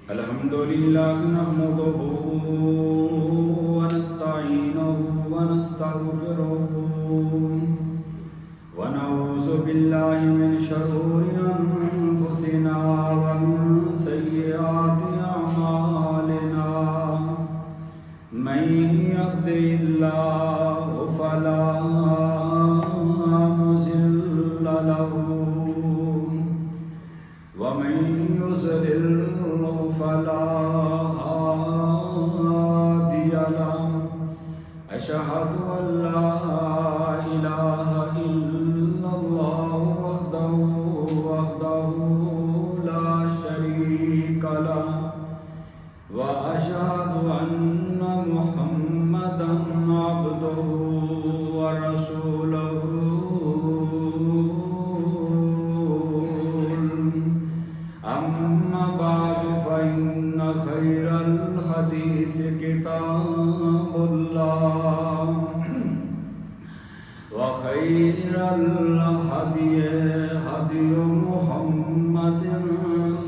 الحمد لله نحمده ونستعينه ونستغفره ونعوذ بالله من شرور أنفسنا ومن سيئات أعمالنا من يهده الله فلا مضل له ومن يضلل فلا هادي له أشهد أن لا إله إلا الله وحده لا شريك له وأشهد أن محمدا عبده ورسوله أما بعد فإن خير الحديث كتاب الله وخير الهدي هدي محمد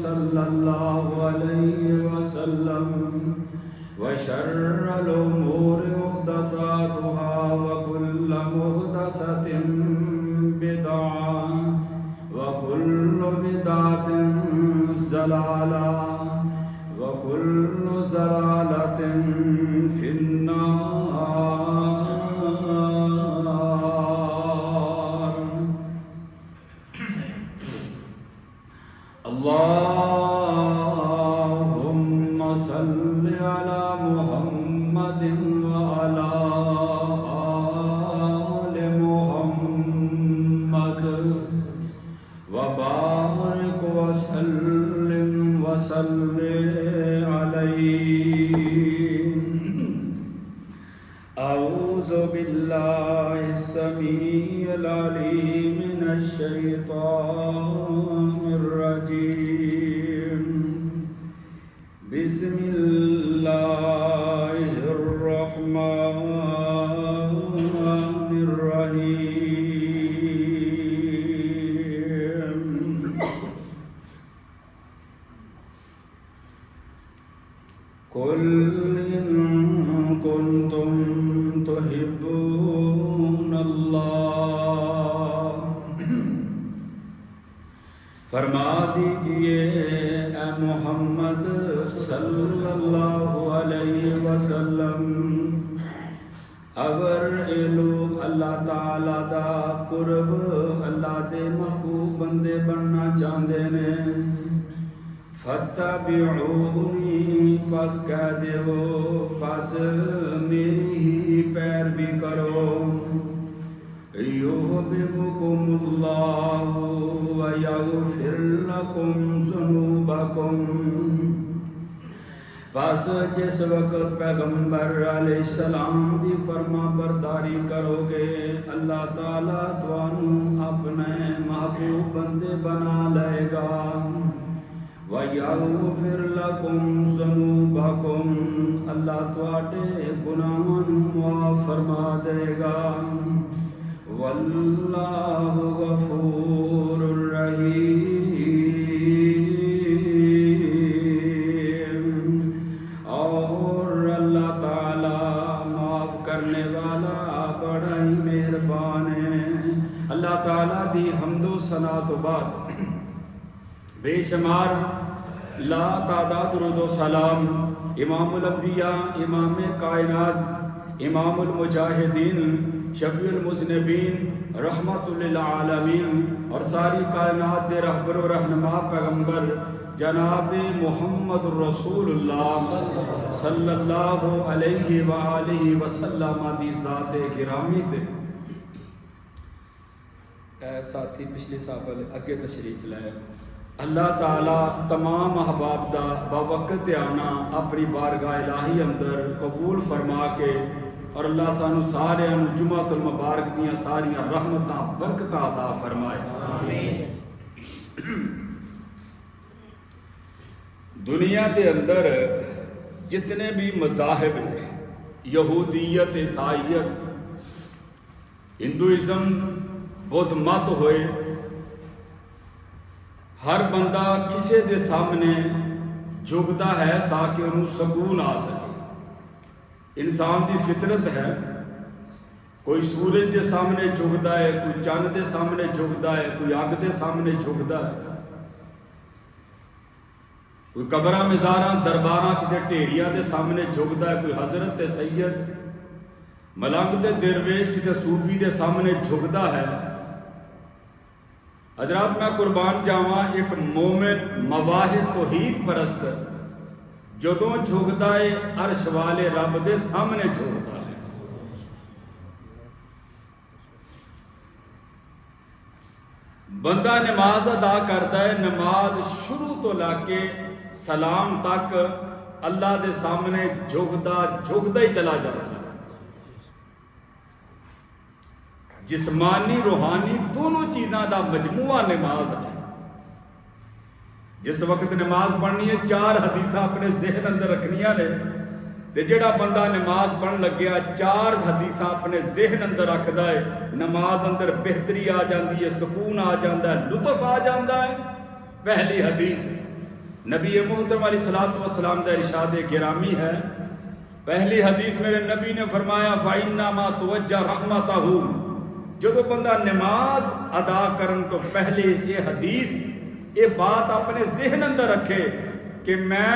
صلى الله عليه وسلم وشر الأمور محدثاتها وكل محدثة بدعة وكل بدعة ضلالة وكل ضلالة في النار. اللهم صل على محمد وعلى آل محمد وبارك وسلم عليه. أعوذ بالله السميع العليم من الشيطان الرجيم. بسم الله الرحمن الرحيم. قل إن كنتم تحبون اللہ، فرما دیجئے اے محمد صلی اللہ علیہ وسلم، اگر اے لوگ اللہ تعالیٰ دا قرب، اللہ دے محبوب بندے بننا چاہتے نے، فتبعونی پس کہہ دیو، پس میری ہی پیروی کرو، یحببکم اللہ ویغفر لکم ذنوبکم. پس جس وقت پیغمبر علیہ السلام دی فرما برداری کرو گے، اللہ تعالیٰ تانوں اپنے محبوب بندے بنا لے گا، وَيَغْفِرْ لَكُمْ ذُنُوبَكُمْ، اللہ تواڈے گناہاں نوں معاف فرما دے گا، وَاللَّهُ غَفُورٌ رَحِيمٌ، اور اللہ تعالیٰ معاف کرنے والا بڑا ہی مہربان ہے. اللہ تعالیٰ دی حمد و ثنا تو بعد بے شمار لا تعداد درود و سلام امام الانبیاء، امام کائنات، امام المجاہدین، شفیع المذنبین، رحمت للعالمین اور ساری کائنات دے رہبر و رہنما پیغمبر جناب محمد رسول اللہ صلی اللہ علیہ وآلہ وسلم دی ذات گرامی تے. اے ساتھی پچھلے صاحب اگے تشریف لائے. اللہ تعالیٰ تمام احباب دا باوقت آنا اپنی بارگاہ الہی اندر قبول فرما کے، اور اللہ سانو سارے جمعۃ المبارک دیاں ساریاں رحمتاں برکتاں عطا فرمائے. آمین. دنیا کے اندر جتنے بھی مذاہب نے، یہودیت، عیسائیت، ہندوازم، بدھ مت ہوئے، ہر بندہ کسی دے سامنے جھکتا ہے تاکہ انہوں سکون آ سکے. انسان دی فطرت ہے. کوئی سورج دے سامنے جھکتا ہے, کوئی چند دے سامنے جھکتا ہے, کوئی اگ دے سامنے جھکتا ہے, کوئی قبراں مزاراں درباراں کسی ٹھیریاں دے سامنے جھکتا ہے, کوئی حضرت تے سید ملنگ تے درویش کسی صوفی دے سامنے جھکتا ہے. حضرات میں قربان جاواں, ایک مومن مواہب توحید پرست جدوں جھکتا ہے عرش والے رب دے سامنے جھکتا ہے. بندہ نماز ادا کرتا ہے, نماز شروع تو لا کے سلام تک اللہ دے سامنے جھکتا ہی چلا جاتا ہے. جسمانی روحانی دونوں چیزاں دا مجموعہ نماز ہے. جس وقت نماز پڑھنی ہے 4 حدیثاں اپنے ذہن اندر رکھنیاں نے, تے جڑا بندہ نماز پڑھن لگیا 4 حدیثاں اپنے ذہن اندر رکھدا ہے, نماز اندر بہتری آ جاندی ہے, سکون آ جاندا ہے, لطف آ جاندا ہے. پہلی حدیث نبی محترم علیہ الصلوۃ والسلام دا ارشاد گرامی ہے. پہلی حدیث میرے نبی نے فرمایا فَإِنَّمَا تُوَجَّهُ رَحْمَتَهُ. جدو بندہ نماز ادا کرن تو پہلے یہ حدیث یہ بات اپنے ذہن اندر رکھے کہ میں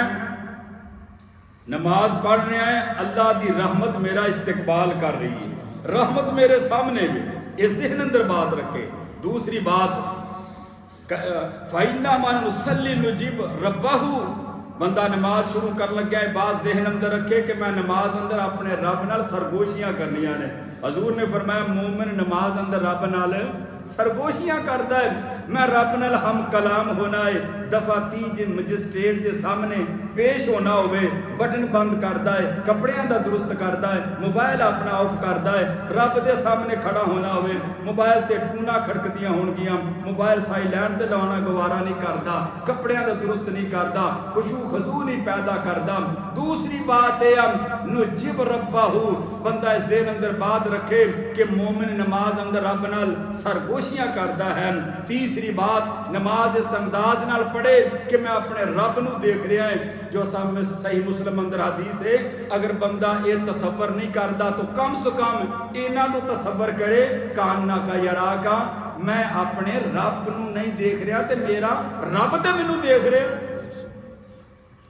نماز پڑھ رہا ہے, اللہ دی رحمت میرا استقبال کر رہی ہے, رحمت میرے سامنے بھی, یہ ذہن اندر بات رکھے. دوسری بات فَإِنَّمَا نُصَلِّي نُجِيبُ رَبَّهُ. بندہ نماز شروع کر لگا ہے, بات ذہن اندر رکھے کہ میں نماز اندر اپنے رب نال سرگوشیاں کرنیاں نے. حضور نے فرمایا مومن نماز اندر رب نال سرگوشیاں کرتا ہے, میں رب نال ہم کلام ہونا ہے. دفعہ 30 مجسٹریٹ دے سامنے پیش ہونا ہوئے, بٹن بند کرتا ہے, کپڑیاں دا درست کرتا ہے, موبائل اپنا آف کرتا ہے. رب دے سامنے کھڑا ہونا ہوئے, موبائل تے ٹونا کھڑکدیاں ہون گیاں, موبائل سائلنٹ تے لانا گوارا نہیں کرتا, کپڑیاں دا درست نہیں کرتا, خشوع خضوع نہیں پیدا کرتا. دوسری بات ہے نجب ربہ, بندہ ذہن اندر بات رکھے کہ مومن نماز اندر رب نال سرگوشیاں کرتا ہے. تیسری بات نماز اس انداز نال پڑھے کہ میں اپنے رب نو دیکھ رہا ہے. جو سامنے صحیح مسلم اندر حدیث ہے, اگر بندہ یہ تصور نہیں کرتا تو کم سے کم اینا تو تصور کرے کاننا کا یرا کا, میں اپنے رب نو نہیں دیکھ رہا تے میرا رب تے مینوں دیکھ رہا.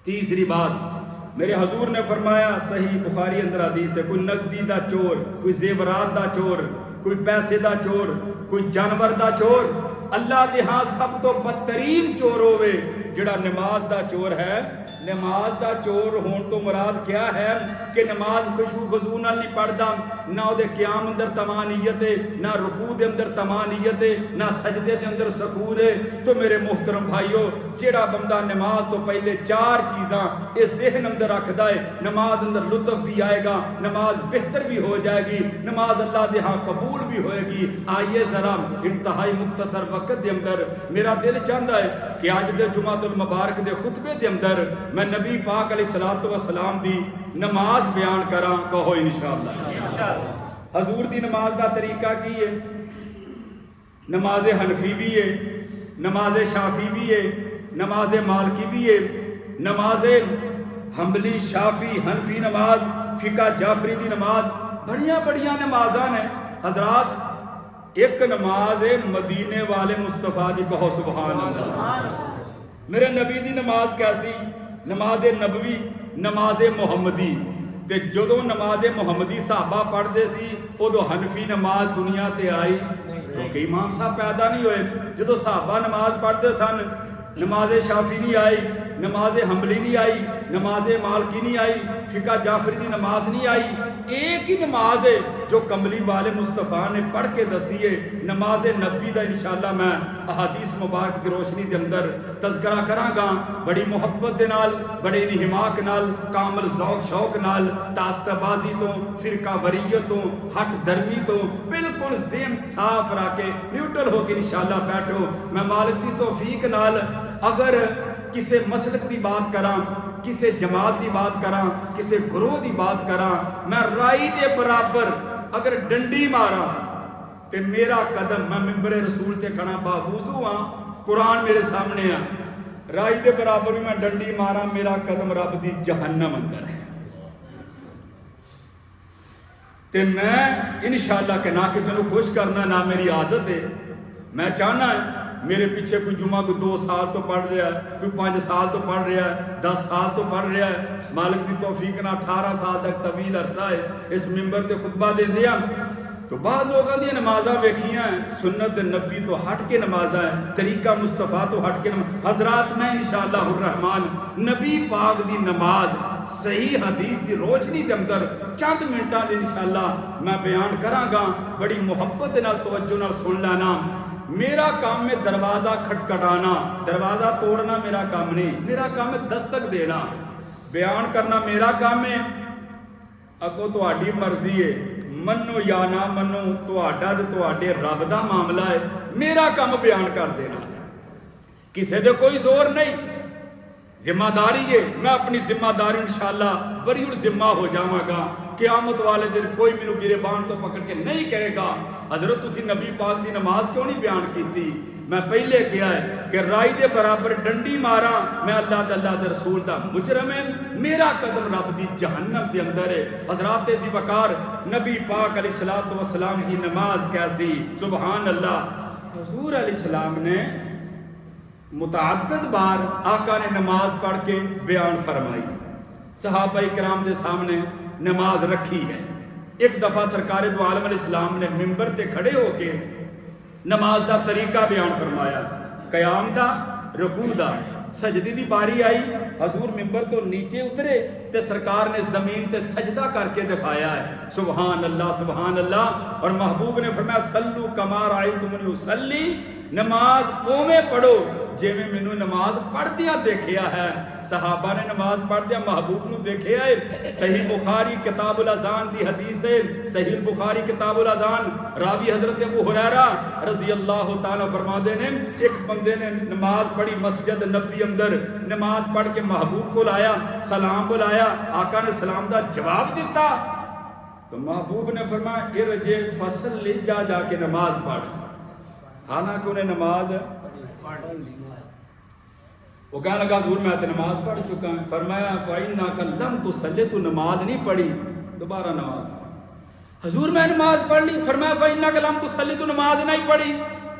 تیسری بات میرے حضور نے فرمایا, صحیح بخاری اندر حدیث ہے, کوئی نقدی دا چور, کوئی زیورات دا چور, کوئی پیسے دا چور, کوئی جانور دا چور, اللہ دے ہاں سب تو بدترین چور ہوئے جڑا نماز دا چور ہے. نماز دا چور ہون تو مراد کیا ہے کہ نماز خشوع خضوع نال نہیں پڑھدا, نہ او دے قیام اندر طمانینت ہے, نہ رکوع دے اندر طمانینت ہے, نہ سجدے دے اندر سکون ہے. تو میرے محترم بھائیو, جڑا بندہ نماز تو پہلے 4 چیزاں اس ذہن اندر رکھدا ہے, نماز اندر لطف بھی آئے گا, نماز بہتر بھی ہو جائے گی, نماز اللہ دے ہاں قبول بھی ہوئے گی. آئیے ذرا انتہائی مختصر وقت دے اندر میرا دل چاہتا ہے کہ آج دے جمعہ المبارک دے خطبے دے اندر میں نبی پاک علیہ الصلوۃ والسلام دی نماز بیان کراں. کہو انشاءاللہ. حضور دی نماز دا طریقہ کی ہے؟ نماز حنفی بھی ہے, نماز شافی بھی ہے, نماز مالکی بھی ہے, نماز حنبلی شافی حنفی نماز, فقہ جعفری دی نماز, بڑیاں بڑیاں نمازاں نے. حضرات ایک نماز ہے مدینے والے مصطفیٰ دی, کہو سبحان اللہ. میرے نبی دی نماز کیسی؟ نماز نبوی, نماز محمدی. تے جدو نماز محمدی صحابہ پڑھتے سی ادو حنفی نماز دنیا تے آئی, کیونکہ امام صاحب پیدا نہیں ہوئے. جدو صحابہ نماز پڑھتے سن, نماز شافی نہیں آئی, نماز حنبلی نہیں آئی, نماز مالکی نہیں آئی, فقہ جعفری دی نماز نہیں آئی. ایک ہی نماز ہے جو کملی والے مصطفیٰ نے پڑھ کے دسی ہے, نماز نبوی دا. انشاءاللہ میں احادیث مبارک کی روشنی دے اندر تذکرہ کراں گا بڑی محبت دے نال, بڑے انہماک نال, کامل ذوق شوق نال, تعصب بازی تو, فرقہ وریت تو, ہٹ درمی تو, بالکل ذہن صاف رکھ کے نیوٹرل ہو کے انشاءاللہ بیٹھو. میں مالک دی توفیق نال اگر کسی مسلک دی بات کراں, کسی جماعت دی بات کراں, کسی گروہ دی بات کراں, میں رائی دے برابر اگر ڈنڈی ماراں تے میرا قدم, میں منبر رسول تے کھڑا باوضو ہاں, قرآن میرے سامنے آ رائی دے برابر بھی میں ڈنڈی مارا میرا قدم رب دی جہنم اندر ہے تے میں انشاءاللہ کہ نہ کسی نے خوش کرنا نہ میری عادت ہے میں چاہنا ہے میرے پیچھے کوئی جمعہ کوئی 2 سال تو پڑھ رہا ہے کوئی 5 سال تو پڑھ رہا ہے 10 سال تو پڑھ رہا ہے مالک دی توفیق نہ 18 سال تک طویل عرصہ ہے اس ممبر تے خطبہ دے دیا تو بعض لوگوں دی نمازاں ویکھیاں سنت نبی تو ہٹ کے نمازاں ہیں طریقہ مصطفیٰ تو ہٹ کے حضرات میں انشاءاللہ الرحمن نبی پاک دی نماز صحیح حدیث دی روشنی دے اندر چند منٹاں دے انشاءاللہ میں بیان کراں گا بڑی محبت نال توجہ نال سن لینا میرا کام میں دروازہ کھٹکھٹانا دروازہ توڑنا میرا کام نہیں میرا کام ہے دستک دینا بیان کرنا میرا کام ہے اگوں تہاڈی مرضی ہے منو یا نہ منو تہاڈے رب دا معاملہ ہے میرا کام بیان کر دینا کسے دے کوئی زور نہیں ذمہ داری ہے میں اپنی ذمہ داری انشاءاللہ بری الذمہ ہو جاواں گا قیامت والے دن کوئی مینو گریبان تو پکڑ کے نہیں کہے گا حضرت تسی نبی پاک دی نماز کیوں نہیں بیان کیتی میں پہلے کیا ہے کہ رائی دے برابر ڈنڈی مارا میں اللہ دے رسول دا مجرم ہے میرا قدم رب دی جہنم دے اندر ہے حضرات ذی وقار نبی پاک علیہ الصلوۃ والسلام کی نماز کیسی سبحان اللہ حضور علیہ السلام نے متعدد بار آقا نے نماز پڑھ کے بیان فرمائی صحابہ کرام دے سامنے نماز رکھی ہے ایک دفعہ سرکار دو عالم علیہ السلام نے ممبر تے کھڑے ہو کے نماز دا طریقہ بیان فرمایا قیام دا رکوع دا سجدی دی باری آئی حضور ممبر تو نیچے اترے تے سرکار نے زمین تے سجدہ کر کے دکھایا ہے سبحان اللہ اور محبوب نے فرمایا سلو کما رأیتمونی اصلی نماز اوویں پڑھو جویں مینوں نماز پڑھدیاں دیکھیا ہے صحابہ نے نماز پڑھدیاں محبوب نو دیکھیا ہے صحیح بخاری کتاب الاذان دی حدیث ہے صحیح بخاری کتاب الاذان راوی حضرت ابو ہریرہ رضی اللہ تعالی فرماتے ہیں ایک بندے نے نماز پڑھی مسجد نبی اندر نماز پڑھ کے محبوب کو لایا سلام بلایا آقا نے سلام دا جواب دیتا تو محبوب نے فرمایا ارجع فصل جا کے نماز پڑھ حالانکہ انہیں نماز وہ کہنے لگا حضور میں تو نماز پڑھ چکا ہوں فرمایا فَإِنَّكَ لَمْ تُصَلِّ تو نماز نہیں پڑھی دوبارہ نماز پڑھ حضور میں نماز پڑھ لی فرمایا فَإِنَّكَ لَمْ تُصَلِّ تو نماز نہیں پڑھی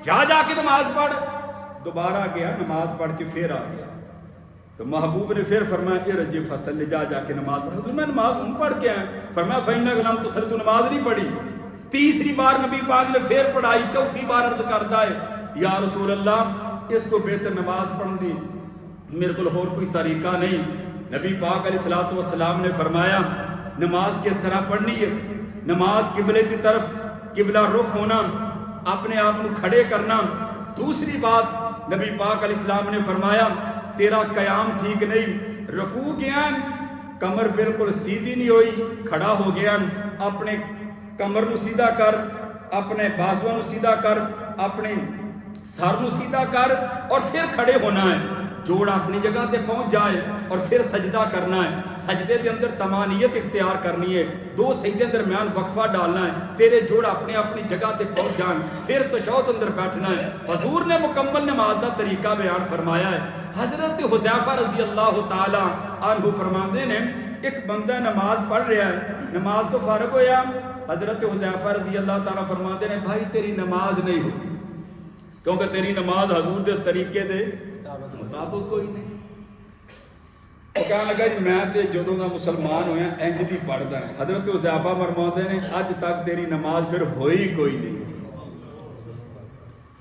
جا کے نماز پڑھ دوبارہ گیا نماز پڑھ کے پھر آ گیا تو محبوب نے پھر فرمایا ارجع فصل جا کے نماز پڑھ حضور میں نماز پڑھ کے آئے فرمایا فَإِنَّكَ لَمْ تُصَلِّ تو نماز نہیں پڑھی تیسری بار نبی پاک نے پھر پڑھائی چوتھی بار عرض کرتا ہے یا رسول اللہ اس کو بہتر نماز پڑھن دی میرے کو اور کوئی طریقہ نہیں نبی پاک علیہ الصلوۃ والسلام نے فرمایا نماز کس طرح پڑھنی ہے نماز قبلے کی طرف قبلہ رخ ہونا اپنے آپ کو کھڑے کرنا دوسری بات نبی پاک علیہ السلام نے فرمایا تیرا قیام ٹھیک نہیں رکوع گیا کمر بالکل سیدھی نہیں ہوئی کھڑا ہو گیا اپنے کمر نو سیدھا کر اپنے بازوؤں نو سیدھا کر اپنے سر نو سیدھا کر اور پھر کھڑے ہونا ہے جوڑ اپنی جگہ تے پہنچ جائے اور پھر سجدہ کرنا ہے سجدے دے اندر تمانیت اختیار کرنی ہے دو سجدے درمیان وقفہ ڈالنا ہے تیرے جوڑ اپنی جگہ تے پہنچ جان پھر تشہد اندر بیٹھنا ہے حضور نے مکمل نماز دا طریقہ بیان فرمایا ہے حضرت حذیفہ رضی اللہ تعالی عنہ فرماتے ہیں ایک بندہ نماز پڑھ رہا ہے نماز تو فارغ ہویا حضرت حذیفہ رضی اللہ تعالیٰ فرماتے ہیں بھائی تیری نماز نہیں ہوئی کیونکہ تیری نماز حضور دے طریقے دے مطابق کوئی نہیں وہ کہنے لگا جی میں تے جدوں دا مسلمان ہویا انج دی پڑھدا ہے حضرت حذیفہ فرماتے ہیں اج تک تیری نماز پھر ہوئی کوئی نہیں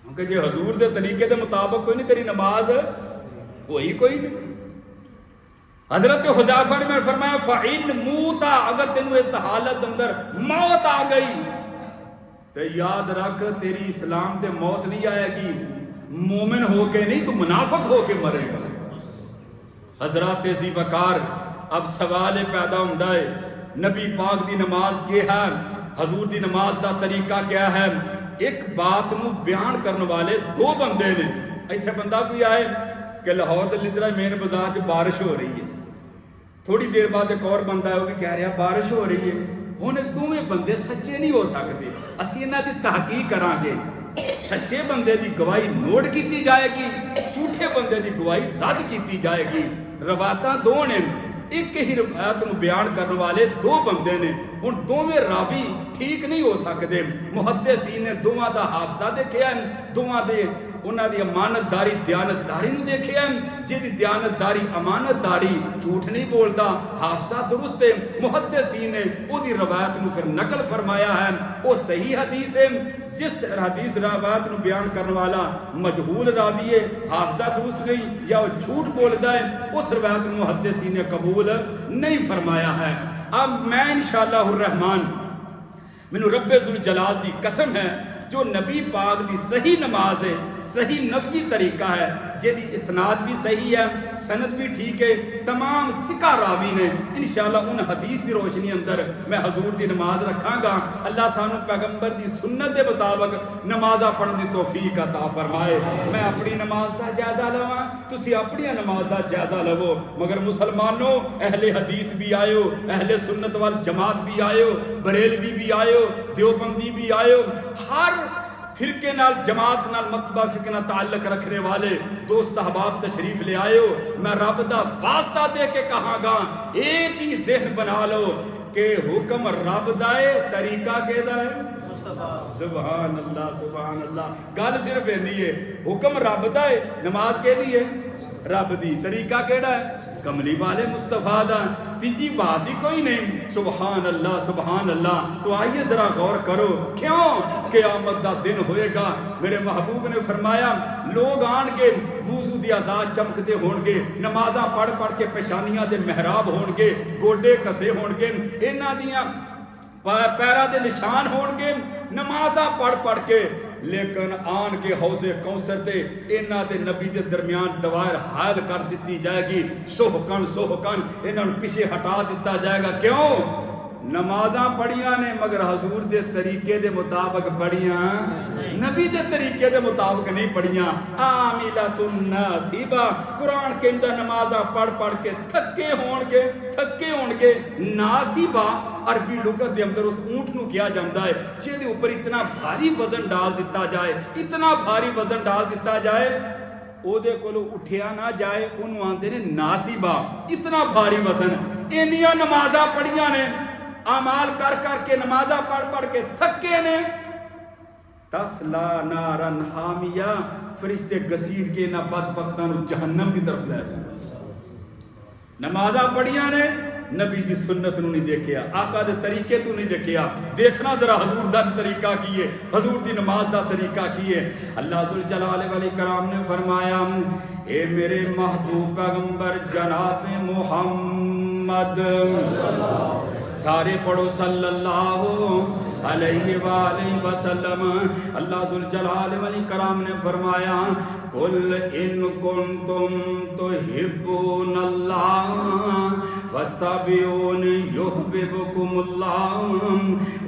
کیونکہ جی حضور دے طریقے دے مطابق کوئی نہیں تیری نماز ہوئی کوئی نہیں حضرت حذیفہ نے فرمایا فَإِن مُوتَ اگر تینوں اس حالت اندر موت آ گئی تو یاد رکھ تیری اسلام تے موت نہیں آئے گی مومن ہو کے نہیں تو منافق ہو کے مرے گا حضرات ذی وقار اب سوال پیدا ہوتا ہے نبی پاک دی نماز کیا ہے حضور دی نماز دا طریقہ کیا ہے ایک بات نو بیان کرنے والے دو بندے نے ایتھے بندہ کوئی آئے کہ لاہور دے لدرا مین بازار چ بارش ہو رہی ہے تھوڑی دیر بعد ایک اور بندہ ہے وہ بھی کہہ رہا بارش ہو رہی ہے ہن دونوں بندے سچے نہیں ہو سکتے اسی انہاں دی تحقیق کران گے سچے بندے دی گواہی نوٹ کیتی جائے گی، جھوٹے بندے دی گواہی رد کیتی جائے گی۔ روایتاں دو نے، ایک ہی روایت نو بیان کرنے والے دو بندے نے، ہن دوویں راوی ٹھیک نہیں ہو سکدے۔ محدثین نے دوواں دا حافظہ دیکھیا ہے، دوواں دے انہاں دی امانت داری دیانت داری نو دیکھیا ہے، جہدی دیانت داری امانت داری جھوٹ نہیں بولدا، حافظہ درست ہے، محدثین نے او دی روایت نو پھر نقل فرمایا ہے، او صحیح حدیث ہے۔ جس حدیث روایت نو بیان کرنے والا مجہول راوی ہے، حافظہ درست نہیں یا وہ جھوٹ بولدا ہے، اس روایت نو محدثین نے قبول نہیں فرمایا ہے۔ اب میں انشاءاللہ الرحمن، مینوں رب ذوالجلال دی قسم ہے، جو نبی پاک دی صحیح نماز ہے، صحیح نبوی طریقہ ہے، جہدی اسناد بھی صحیح ہے، سند بھی ٹھیک ہے، تمام ثقہ راوی نے، انشاءاللہ ان حدیث دی روشنی اندر میں حضور دی نماز رکھاں گا۔ اللہ سانو پیغمبر دی سنت دے مطابق نمازاں پڑھن دی توفیق عطا فرمائے۔ میں اپنی نماز دا جائزہ لواں، تسی اپنی نماز دا جائزہ لو، مگر مسلمانوں اہل حدیث بھی آئے ہو، اہل سنت والجماعت بھی آئے ہو، بریلوی بھی آئے ہو، دیوبندی بھی آئے ہو، ہر فرقے نال جماعت نال مکتبہ فقہ نال تعلق رکھنے والے دوست احباب تشریف لے آئے ہو، میں رب دا واسطہ دے کے کہاں گا، ایک ہی ذہن بنا لو کہ حکم رب دا ہے، طریقہ کیدا ہے؟ سبحان اللہ سبحان اللہ۔ گل صرف ایندی ہے، حکم رب دا ہے، نماز کیدی ہے؟ رب دی، طریقہ کیڑا ہے؟ کملی والے مصطفیٰ دا، تیجی بات ہی کوئی نہیں۔ سبحان اللہ سبحان اللہ۔ تو آئیے ذرا غور کرو، کیوں قیامت دا دن ہوئے گا، میرے محبوب نے فرمایا لوگ آن کے وضو دی آزاد چمکتے ہون گے، نمازاں پڑھ پڑھ کے پیشانیاں دے محراب ہون گے، گوڈے کسے ہون گے، انہاں دیاں پیرا دے نشان ہون گے، نمازاں پڑھ پڑھ کے، لیکن آن کے حوض کوثر دے انہاں دے نبی دے درمیان دوائر حائل کر دیتی جائے گی، سوہکن سوہکن انہاں پیچھے ہٹا دیتا جائے گا۔ کیوں؟ نمازاں پڑھیاں نے مگر حضور دے طریقے دے مطابق پڑھیاں، نبی دے طریقے دے مطابق نہیں پڑھیاں۔ عاملۃ ناصبہ، قرآن کے اندر نمازاں پڑھ پڑھ کے تھکے ہون گے۔ ناصبہ عربی لغت دے اندر اس اونٹ نو کیا جاندا ہے جہدے اوپر اتنا بھاری وزن ڈال دیتا جائے، اتنا بھاری وزن ڈال دیتا جائے او دے کولو اٹھیا نہ جائے، انہوں آندے نے ناصبہ، اتنا بھاری وزن۔ انہیاں نمازاں پڑھیاں نے، اعمال کر کر کے نمازاں پڑھ پڑھ کے تھکے نے۔ تسلا نارن حامیہ، فرشتے گسیٹ کے نہ بدبختاں نو جہنم کی طرف لے جائیں۔ نمازاں پڑھیاں نے، نبی دی سنت نو نہیں دیکھیا، آقا دے طریقے تو نہیں دیکھیا، دیکھنا ذرا حضور دا طریقہ کیے، حضور دی نماز دا طریقہ کیے۔ اللہ ذوالجلال والاکرام نے فرمایا اے میرے محبوب پیغمبر جناب محمد، سارے پڑھو صلی اللہ علیہ وآلہ وسلم۔ اللہ ذوالجلال والاکرام نے فرمایا قل ان کنتم تحبون اللہ فاتبعونی یحببکم اللہ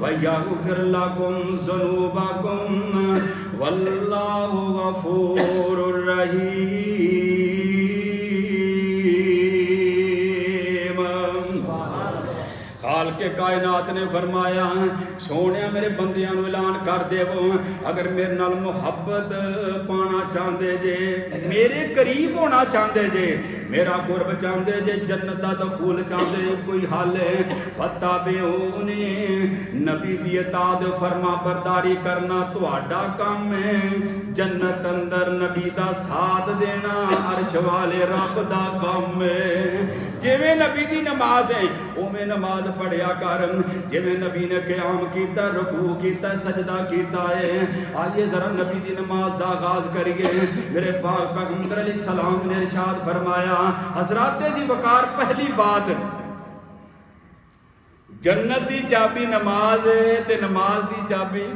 ویغفر لکم ذنوبکم واللہ غفور رحیم۔ خالق کائنات نے فرمایا سونیا میرے بندیاں نو اعلان کر دیو، اگر میرے نال محبت پانا چاہندے جے، میرے قریب ہونا چاہندے جے، میرا قرب چاہندے جے، جنت دا دخول چاہندے جے، کوئی حل ہے فتابعونی، نبی دی اطاعت فرما برداری کرنا تہاڈا کام ہے، جنت اندر نبی دا ساتھ دینا عرش والے رب دا کام ہے۔ جویں نبی دی نماز ہے اوویں نماز پڑھیا کر، جویں نبی نے قیام کیتا، رکوع کیتا، سجدہ کیتا ہے، آئیے ذرا نبی دی نماز دا آغاز کریے۔ میرے پاک پیغمبر علیہ السلام نے ارشاد فرمایا حضرات ذی وقار پہلی بات جنت دی چابی نماز ہے تے نماز دی چابی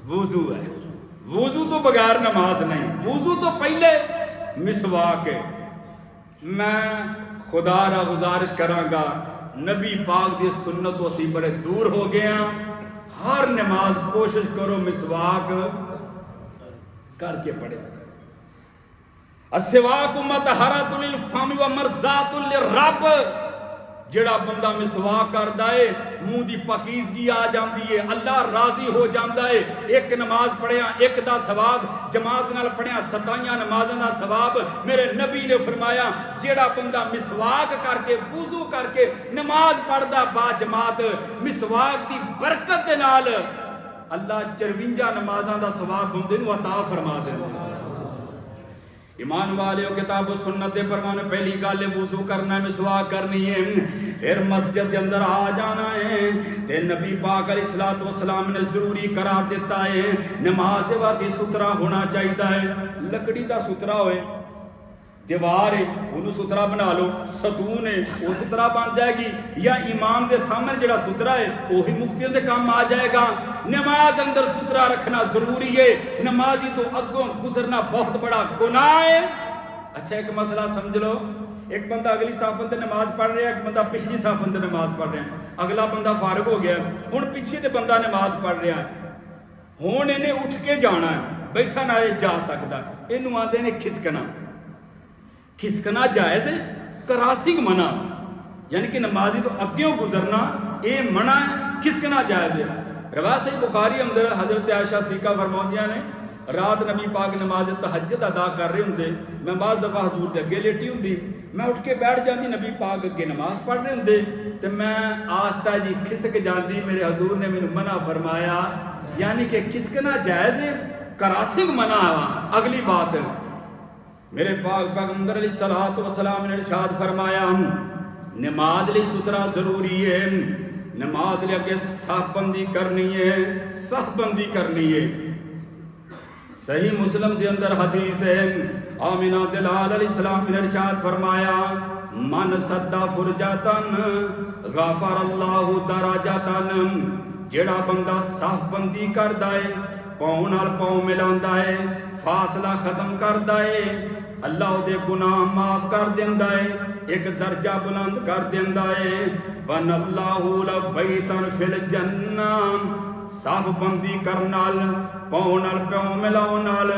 وضو ہے، وضو تو بغیر نماز نہیں، وضو تو پہلے مسواک ہے۔ میں خدا را گزارش کراں گا نبی پاک دی سنت تو اسی بڑے دور ہو گئے ہیں، ہر نماز کوشش کرو مسواک کر کے پڑھے۔ السواک مطہرۃ للفم و مرضات للرب، جڑا بندہ مسواک کردا ہے منہ دی پاکیزگی آ جاندی ہے، اللہ راضی ہو جاندا ہے۔ ایک نماز پڑھیا ایک دا ثواب، جماعت نال پڑھیا 27 نمازاں دا ثواب۔ میرے نبی نے فرمایا جڑا بندہ مسواک کر کے وضو کر کے نماز پڑھدا با جماعت مسواک دی برکت دے نال اللہ 54 نمازاں دا ثواب بندے نوں عطا فرما دیندا۔ ایمان والے کتاب و سنت دے پروانے پہلی گل وضو کرنا مسواک کرنی ہے، پھر مسجد کے اندر آ جانا ہے تے نبی پاک علیہ الصلوۃ والسلام نے ضروری قرار دیتا ہے نماز دے وقت ستھرا ہونا چاہیے ہے۔ لکڑی دا ستھرا ہوئے، دیوار ہے انہوں ستھرا بنا لو، ستون ہے وہ ستھرا بن جائے گی، یا امام دے سامنے جڑا ستھرا ہے وہی مقتدی دے کام آ جائے گا۔ نماز اندر ستھرا رکھنا ضروری ہے، نمازی تو اگوں گزرنا بہت بڑا گناہ ہے۔ اچھا ایک مسئلہ سمجھ لو، ایک بندہ اگلی صف اندر نماز پڑھ رہا ہے، ایک بندہ پچھلی صف اندر نماز پڑھ رہا ہے، اگلا بندہ فارغ ہو گیا، ہن پیچھے تے بندہ نماز پڑھ رہا ہے، ہن انہیں اٹھ کے جانا ہے، بیٹھا نہ جا سکتا، اینوں آندے نے کھسکنا۔ کھسکنا جائز ہے، کراسنگ منع، یعنی کہ نمازی تو اگیوں گزرنا اے منع ہے، کھسکنا جائز ہے۔ روایت صحیح بخاری اندر حضرت عائشہ صدیقہ فرماندیاں نے رات نبی پاک نماز تہجد ادا کر رہے ہوندے، میں بعض دفعہ حضور دے اگے لیٹی ہوندی، میں اٹھ کے بیٹھ جاندی، نبی پاک اگے نماز پڑھ رہے ہوندے تے میں آہستہ جی کھسک جاندی، میرے حضور نے مینوں منع فرمایا، یعنی کہ کھسکنا جائز ہے، کراسنگ منع ہے۔ اگلی بات میرے پاک پیغمبر علیہ الصلوۃ والسلام نے ارشاد فرمایا نماز لئی ستھرا ضروری ہے، نماز لے کے صف بندی کرنی ہے، صف بندی کرنی ہے۔ صحیح مسلم دے اندر حدیث ہے، آمنہ دلال علیہ السلام نے ارشاد فرمایا من سد فرجاتن غفر اللہ دراجاتن، جڑا بندہ صف بندی کردا ہے، پاؤں نال پاؤں ملاندا ہے، فاصلہ ختم کردا ہے، اللہ دے گناہ معاف کر دیندا ہے، ایک درجہ بلند کر دیندا ہے۔ بن اللہ لہ بیتن فی الجنہ، صف بندی کرن نال پاؤں نال پاؤں ملاؤ نال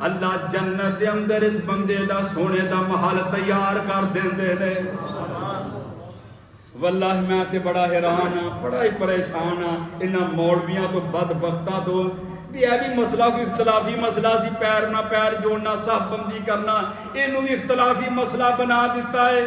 اللہ جنت دے اندر اس بندے دا سونے دا محل تیار کر دیندے نے۔ واللہ میں تے بڑا حیران ہاں، بڑا ہی پریشان ہاں انہاں مولویاں تو بدبختاں تو، بھی ہے بھی مسئلہ کوئی اختلافی مسئلہ سی، پیر نہ پیر جوڑنا، صف بندی کرنا، انہوں بھی اختلافی مسئلہ بنا دیتا ہے۔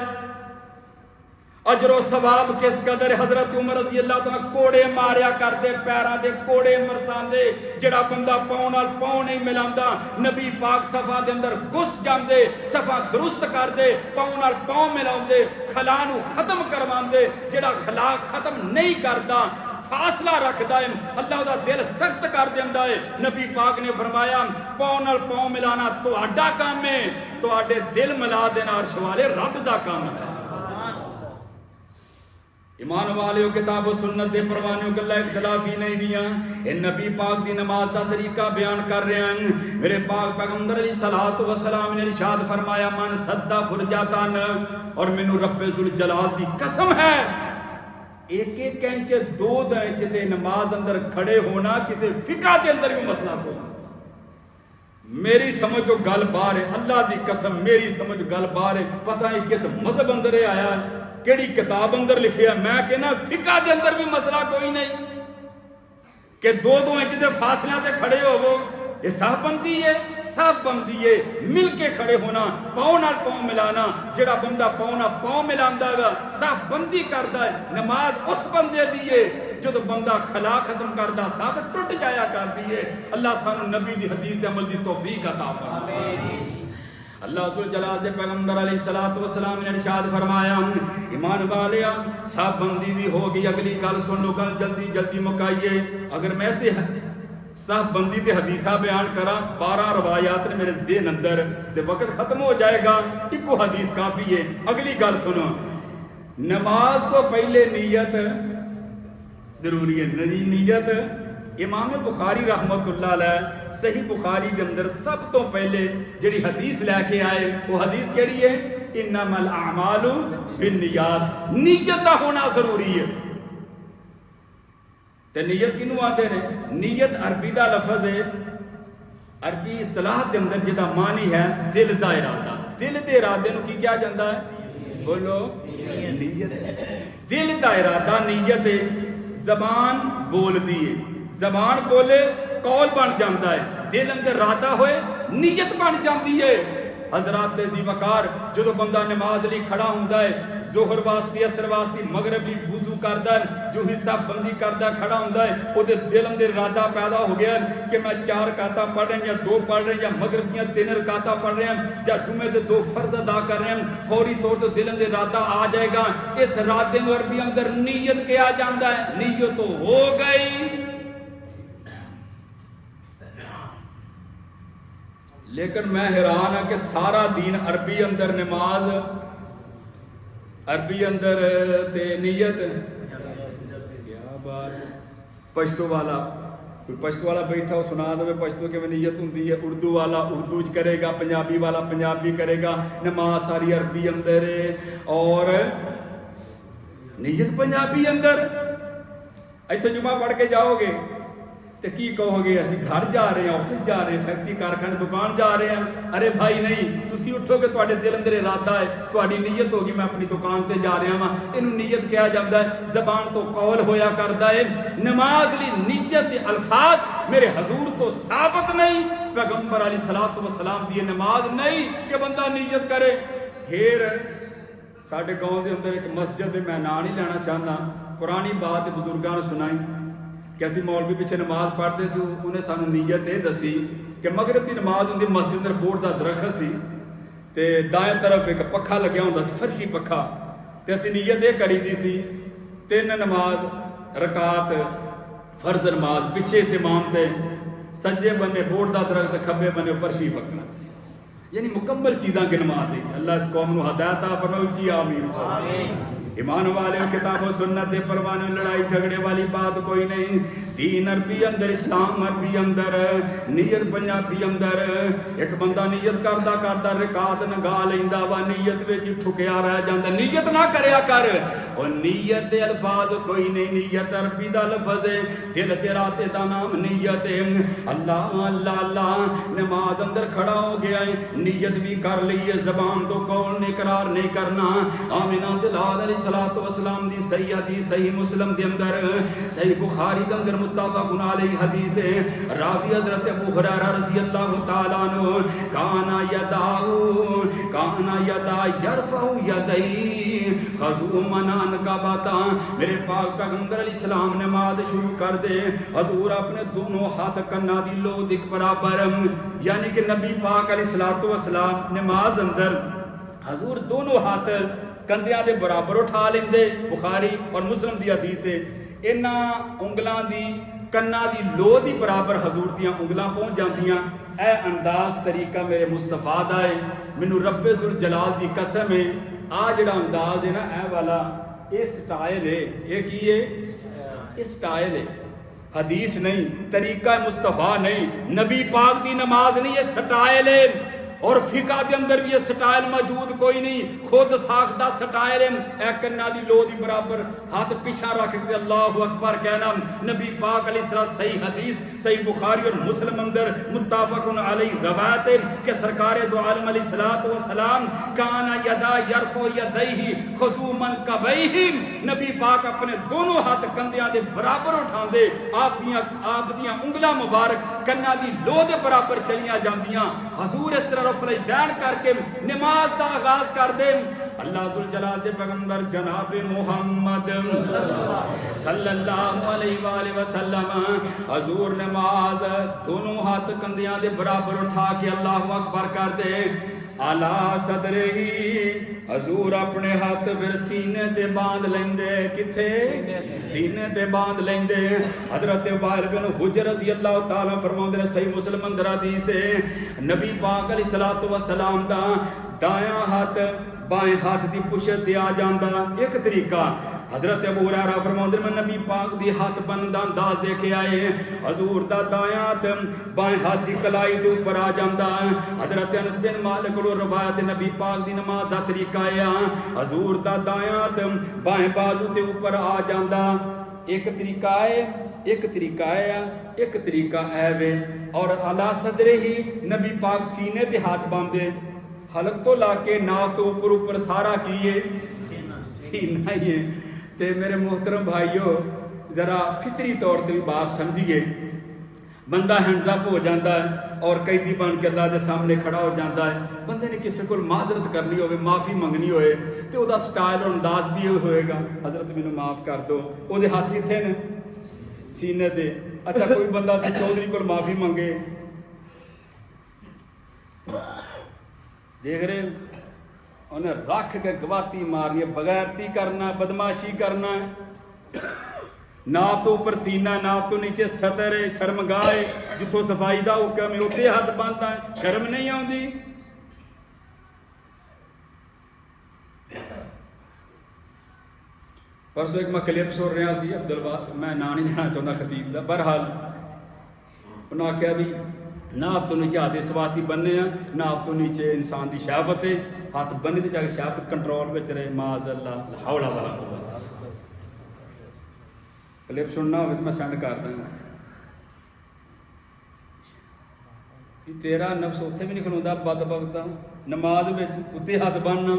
اجر و ثواب کس قدر، حضرت عمر رضی اللہ تعالیٰ کوڑے ماریا کرتے، پیران دے کوڑے مرسان دے، جڑا بندہ پاؤں نال پاؤں نہیں ملاندا، نبی پاک صفا دے اندر گھس جاندے، صفا درست کر دے، پاؤں نال پاؤں ملاندے، خلا نو ختم کرواندے، جڑا خلا ختم نہیں کردا فاصلہ رکھدا ہے اللہ دا دل سخت کر دیندا ہے۔ نبی پاک نے فرمایا پاؤں نال پاؤں ملانا تہاڈا کام ہے، تہاڈے دل ملا دینا عرش والے رب دا کام ہے۔ ایمان والیو کتاب و سنت دے پروانیوں گلہ اختلافی نہیں دیاں، ان نبی پاک دی نماز دا طریقہ بیان کر رہے ہیں۔ میرے پاک پیغمبر علیہ الصلوۃ والسلام نے ارشاد فرمایا من سد فرجاتن، اور مینوں رب ذوالجلال دی قسم ہے ایک ایک انچ دو انچ دے نماز اندر کھڑے ہونا کسی فقہ دے اندر بھی مسئلہ کوئی، میری سمجھو گل باہر ہے، اللہ دی قسم میری سمجھ گل باہر ہے، پتہ نہیں کس مذہب اندر آیا ہے، کیڑی کتاب اندر لکھیا ہے، میں کہنا فقہ دے اندر بھی مسئلہ کوئی نہیں کہ دو انچ دے فاصلہ تے کھڑے ہوو، یہ صف بندی ہے، صف بندی ہے مل کے کھڑے ہونا، پاؤں نال پاؤں ملانا، جڑا بندہ پاؤں نال پاؤں ملاندا ہے صف بندی کردا ہے، نماز اس بندے دی ہے جدو بندہ خلا ختم کردا صف ٹوٹ جایا کردی ہے۔ اللہ سانو نبی دی حدیث دے عمل دی توفیق عطا فرمائے۔ اللہ ذوالجلال دے پیغمبر علیہ الصلوۃ والسلام نے ارشاد فرمایا ایمان والیا صف بندی بھی ہوگی، اگلی گل سن لو، گل جلدی جلدی مکائیے، اگر میں سے صف بندی تے حدیثہ بیان کرا 12 روایات نے میرے دین اندر تے وقت ختم ہو جائے گا، ایک حدیث کافی ہے۔ اگلی گل سنو، نماز تو پہلے نیت ضروری ہے، نیت امام بخاری رحمت اللہ علیہ صحیح بخاری کے اندر سب تو پہلے جڑی حدیث لے کے آئے وہ حدیث کیڑی ہے؟ انما الاعمال بالنیات، نیت دا ہونا ضروری ہے۔ تے نیت کنوں آتے ہیں؟ نیت عربی دا لفظ ہے، عربی اصطلاح کے اندر جدا معنی ہے دل دا ارادہ، دل دے ارادے نو کی کیا جاندا ہے؟ بولو نیت دل دا ارادہ نیت ہے زبان بول دیے زبان بولے قول بن جاتا ہے دل اندر ارادہ ہوئے نیت بن جاتی ہے حضرات ذی وقار جدو بندہ نماز لی کھڑا ہوندا ہے ظہر واسطے اثر واسطے مغرب لی وضو کردا ہے جو حصہ بندی کردا کھڑا ہوندا ہے او دے دل اندر ارادہ پیدا ہو گیا کہ میں 4 رکعتاں پڑھ رہا ہوں یا 2 پڑھ رہا ہوں یا مغرب دیاں 3 رکعتاں پڑھ رہے ہیں یا جمعے دے 2 فرض ادا کر رہے ہیں فوری طور تے دل اندر ارادہ آ جائے گا اس ارادے نوں عربی اندر نیت کہا جاندا ہے نیت تو ہو گئی لیکن میں حیران ہاں کہ سارا دین عربی اندر نماز عربی اندر تے نیت کیا بات پشتو والا کوئی پشتو والا بیٹھا ہو سنا دے پشتو کہ میں نیت ہوندی ہے اردو والا اردو چ کرے گا پنجابی والا پنجابی کرے گا نماز ساری عربی اندر ہے اور نیت پنجابی اندر ایتھے جمعہ پڑھ کے جاؤ گے تو کی کہو گے اسی گھر جا رہے ہیں آفس جا رہے ہیں فیکٹری کارخانے دکان جا رہے ہیں ارے بھائی نہیں تسی اٹھو گے تواڈے دل اندر ارادہ ہے تواڈی نیت ہوگی میں اپنی دکان تے جا رہا ہاں اینوں نیت کہا جاندا ہے زبان تو قول ہویا کردا ہے نماز لی نیت الفاظ میرے حضور تو ثابت نہیں پیغمبر علیہ الصلوۃ والسلام دی نماز نہیں کہ بندہ نیت کرے پھر ساڈے گاؤں دے اندر ایک مسجد میں نام نہیں لینا چاہنا پرانی بات بزرگاں نے سنائی کہ اسی مولوی پیچھے نماز پڑھتے سی انہیں سانو نیت یہ دسی کہ مغرب دی نماز ہوندی مسجد اندر بورڈ دا درخت سی تے دائیں طرف ایک پکھا لگیا ہوندا سی فرشی پکھا تے اسی نیت یہ کری دی سی 3 نماز رکعت فرض نماز پیچھے سے امام تے سجے بنے بورڈ دا درخت کھبے بنے فرشی پکھا یعنی مکمل چیزاں گنوا دے اللہ اس قوم نو ہدایت عطا فرمائے اونچی آمین ایمان والے کتاب و سنت دے پروانے لڑائی جھگڑے والی بات کوئی نہیں دین عربی اندر اسلام عربی اندر نیت پنجابی اندر ایک بندہ نیت کردا کردا رکعت نگا لیندا وا نیت وچ ٹھکیا رہ جاندا نیت نہ کریا کر او نیت دے الفاظ کوئی نہیں نیت عربی دا لفظ ہے دل تے ارادے دا نام نیت ہے اللہ اللہ اللہ نماز اندر کھڑا ہو گیا ہے نیت بھی کر لی زبان تو قول نے اقرار نہیں کرنا آمینہ دلال علیہ الصلوۃ والسلام دی صحیح حدیث صحیح مسلم دے اندر صحیح بخاری دے اندر متفق علیہ حدیث ہے راوی حضرت ابو ہریرہ رضی اللہ تعالی عنہ کانا یدا یرفع یدی خضومن کا باتا میرے پاک پیغمبر علیہ السلام نماز شروع کر دے حضور اپنے دونوں ہاتھ کنا دی لو دک برابر یعنی کہ نبی پاک علیہ الصلوۃ والسلام نماز اندر حضور دونوں ہاتھ کندیاں دے برابر اٹھا لیندے بخاری اور مسلم دی حدیث ہے انہاں انگلاں دی کنا دی لو دی برابر حضور دیاں انگلاں پہنچ جاندیاں اے انداز طریقہ میرے مصطفیٰ دا ہے مینوں رب ذوالجلال دی قسم ہے آ جڑا انداز ہے نا اے والا اے سٹائل ہے یہ کی ہے اے سٹائل ہے حدیث نہیں طریقہ مصطفیٰ نہیں نبی پاک دی نماز نہیں یہ سٹائل ہے اور فقہ دے اندر بھی یہ سٹائل موجود کوئی نہیں خود ساختہ سٹائل ہے اے کنا دی لو دی برابر ہاتھ پیچھا رکھ کے اللہ اکبر کہنا نبی پاک علیہ السلام صحیح حدیث صحیح بخاری اور مسلم اندر متفق علیہ روایت ہے کہ سرکار دو عالم علیہ الصلوۃ والسلام کانا یدا یرفع یدیہ خضوما کبیہ نبی پاک اپنے دونوں ہاتھ کندیاں دے برابر اٹھاندے آپ دیاں انگلاں مبارک کنا دی لو دے برابر چلیاں جاندیاں حضور اس طرح رفع الیدین کر کے نماز دا آغاز کر دے اللہ ذوالجلال دے پیغمبر جناب محمد صلی اللہ علیہ وآلہ وسلم حضور نماز دونوں ہاتھ کندیاں دے برابر اٹھا کے اللہ اکبر کر دے اعلیٰ صدر ہی حضور اپنے ہاتھ پھر سینے تے باندھ لیندے کتھے سینے تے باندھ لیندے حضرت وائل بن حجر رضی اللہ تعالیٰ فرماؤں دے صحیح مسلم اندر حدیث ہے نبی پاک علیہ الصلوۃ والسلام دا دایاں ہاتھ بائیں ہاتھ دی پشت تے آ جاندا ایک طریقہ حضرت ابو ہریرہ فرماؤندے میں نبی پاک دی ہاتھ بند انداز دیکھے آئے حضور دا دایاں ہاتھ بائیں ہاتھ دی کلائی دے اوپر آ جاندا حضرت انس بن مالک کو روایت نبی پاک دی نماز دا طریقہ ہے حضور دا دایاں ہاتھ بائیں بازو دے اوپر آ جاندا ایک طریقہ ہے ایک طریقہ ہے ایک طریقہ ہے اور اعلیٰ صدر ہی نبی پاک سینے تے ہاتھ باندھے حلق تو لا کے ناف تو اوپر سارا کی ہے سینہ ہی ہے. تے میرے محترم بھائیو ذرا فطری طور تے بھی بات سمجھیے. بندہ ہینڈز اپ ہو جاتا ہے اور قیدی بن کے اللہ دے سامنے کھڑا ہو جاتا ہے. بندے نے کسی کو معذرت کرنی ہوئے, معافی منگنی ہوئے تو وہ سٹائل اور انداز بھی ہوئے گا, حضرت مینوں معاف کر دو. وہ ہاتھ کتنے نے؟ سینے تے. اچھا کوئی بندہ تے چودھری کو معافی منگے, دیکھ رہے انہیں رکھ کے گواتی مارنی, بغیرتی کرنا, بدماشی کرنا. ناف تو اوپر سینہ, ناف تو نیچے سطر ہے, شرمگاہ ہے, جتوں صفائی دا حکم ہے اتنے ہاتھ بنتا ہے. شرم نہیں آتی؟ پرسوں ایک میں کلپ سن رہا سی عبدالبا, میں نا نہیں لینا چاہتا خطیب دا, بہرحال انہوں نے آخیا بھی ناف تو نیچے ہاتھ سواتی بننے ہیں, ناف تو نیچے انسان دی شہوت ہے, ہاتھ بننے تے جا کے شہوت کنٹرول وچ رہے. معاذ اللہ, لا حول ولا قوت. کلپ سننا ہوگا تو میں سینڈ کر دوں گا. تیرا نفس اتنے بھی نہیں کھلوندا بد بختا, نماز اتنے ہاتھ بننا.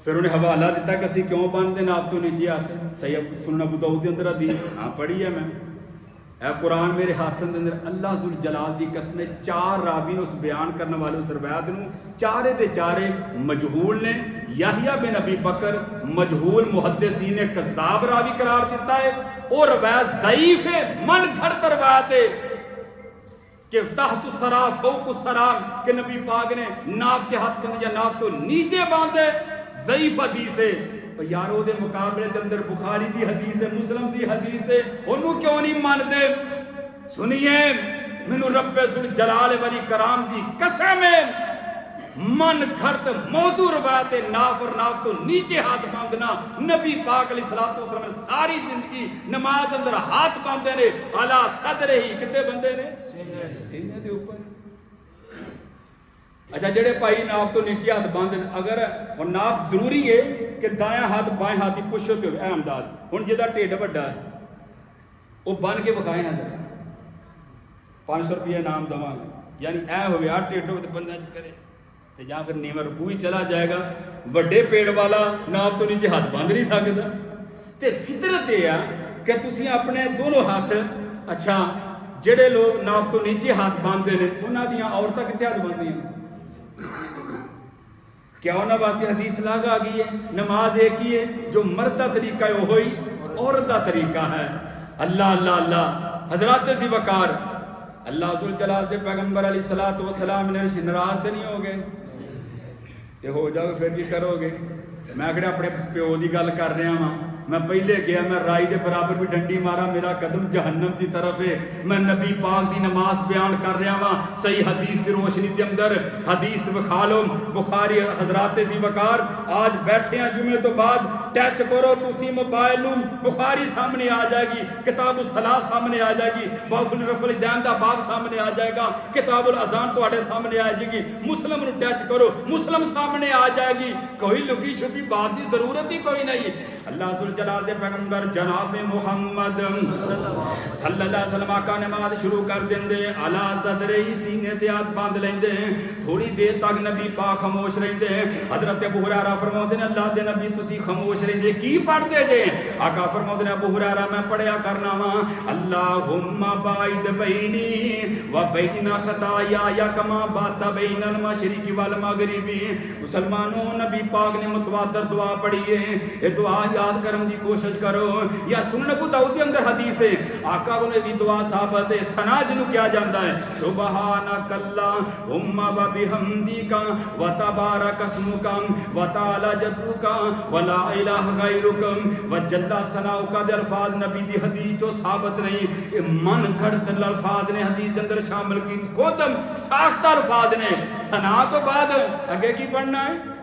پھر انہیں حوالہ دیتا کہ اسی کیوں بنتے ناف تو نیچے آتے. صحیح سننا ابو داؤد کے اندر حدیث ہاں پڑھی ہے میں. اے قرآن میرے ہاتھ کے اندر اللہ ذوالجلال دی قسم نے 4 راوی نے اس بیان کرنے والے اس روایت نو چارے دے چارے مجہول نے. یحییٰ بن ابی بکر مجہول محدثین کذاب راوی قرار دیتا ہے, اور روایت ضعیف ہے, من گھڑت روایت ہے کہ تحت السرا فوق السرا کہ نبی پاک نے ناف کے ہاتھ کے اندر یا ناف تو نیچے باندھے. ضعیف حدیث ہے. یارو دے مقابلے دے اندر بخاری دی حدیث ہے, مسلم دی حدیث ہے, انہوں کیوں نہیں مانتے؟ سنیے مینوں رب ذوالجلال والی کرام دی قسم ہے, من گھڑت موضوع روایت ناف اور ناف تو نیچے ہاتھ باندھنا. نبی پاک علیہ الصلوۃ والسلام نے ساری زندگی نماز اندر ہاتھ باندھے نے اعلی صدر ہی کتے بندے نے سینے دے اوپر. اچھا جڑے بھائی ناف تو نیچے ہاتھ باندھن, اگر وہ ناف ضروری ہے کہ دایاں ہاتھ بائیں ہاتھ کی پشت پہ ہو. احمداد ہن جدا ٹھڈ وڈا ہے وہ بن کے بکھائے ہیں 500 روپیہ انعام دواں گے, یعنی اے ہوئے آ ٹھڈ ہو تو بندہ کرے تو یا پھر نیواں رکوع ہی چلا جائے گا. وڈے پیڑ والا ناف تو نیچے ہاتھ باندھ نہیں سکتا. تے فطرت یہ ہے کہ تسی اپنے دونوں ہاتھ, اچھا جڑے لوگ ناف تو نیچے ہاتھ باندھتے ہیں انہاں دیاں عورتاں کتے ہاتھ باندھدی ہیں؟ کیا انہاں واسطے حدیث لاگ آ گئی ہے؟ نماز ایک ہی ہے, جو مرد کا طریقہ ہے وہی عورت کا طریقہ ہے. اللہ اللہ اللہ حضرات ذی وقار, اللہ ذوالجلال دے پیغمبر علیہ الصلوۃ والسلام نے ناراض تے نہیں ہو گئے کہ ہو جاؤ پھر کی کرو گے؟ میں کہڑا اپنے پیو دی گل کر رہا ہاں, میں پہلے کیا میں رائی دے برابر بھی ڈنڈی مارا میرا قدم جہنم دی طرف ہے. میں نبی پاک دی نماز بیان کر رہا ہاں صحیح حدیث دی روشنی دے اندر. حدیث وکھا لو بخاری. حضرات دی وقار آج بیٹھے ہیں جمعے تو بعد ٹچ کرو تسی موبائل نو, بخاری سامنے آ جائے گی, کتاب الصلاۃ سامنے آ جائے گی, باب رفع الیدین دا باب سامنے آ جائے گا, کتاب الاذان تواڈے سامنے آ جائے گی. مسلم نو ٹچ کرو مسلم سامنے آ جائے گی. کوئی لکی چھپی بات کی ضرورت ہی کوئی نہیں. اللہ ذوالجلال دے پیغمبر جناب محمد صلی اللہ علیہ وسلم آقا نماز شروع کر دیندے, اعلی صدر ہی سینے تے ہاتھ باندھ لیندے. تھوڑی دیر تک نبی پاک خاموش رہندے. حضرت ابو ہریرہ فرماندے نے اللہ دے نبی تسی خاموش رہندے کی پڑھدے جے؟ آقا فرماندے نے ابو ہریرہ میں پڑھیا کرنا وا اللہم باعد بینی و بین خطایا کما بات بین المشرق والمغرب. مسلمانوں نبی پاک نے متواتر دعا پڑھی ہے, یہ دعا یاد کرنے کی کوشش کرو. یا سنن ابو داؤد کے اندر حدیث ہے آقا نے بھی دعا ثابت ہے. ثنا جنوں کیا جاندا ہے سبحانک اللہم و بحمدک و تبارک اسمک و تعالی جدک و لا الہ غیرک و جل ثناؤک. دے الفاظ نبی دی حدیث جو ثابت نہیں, من گھڑت الفاظ نے حدیث کے اندر شامل کی, خود ساختہ الفاظ نے. ثنا تو بعد اگے کی پڑھنا ہے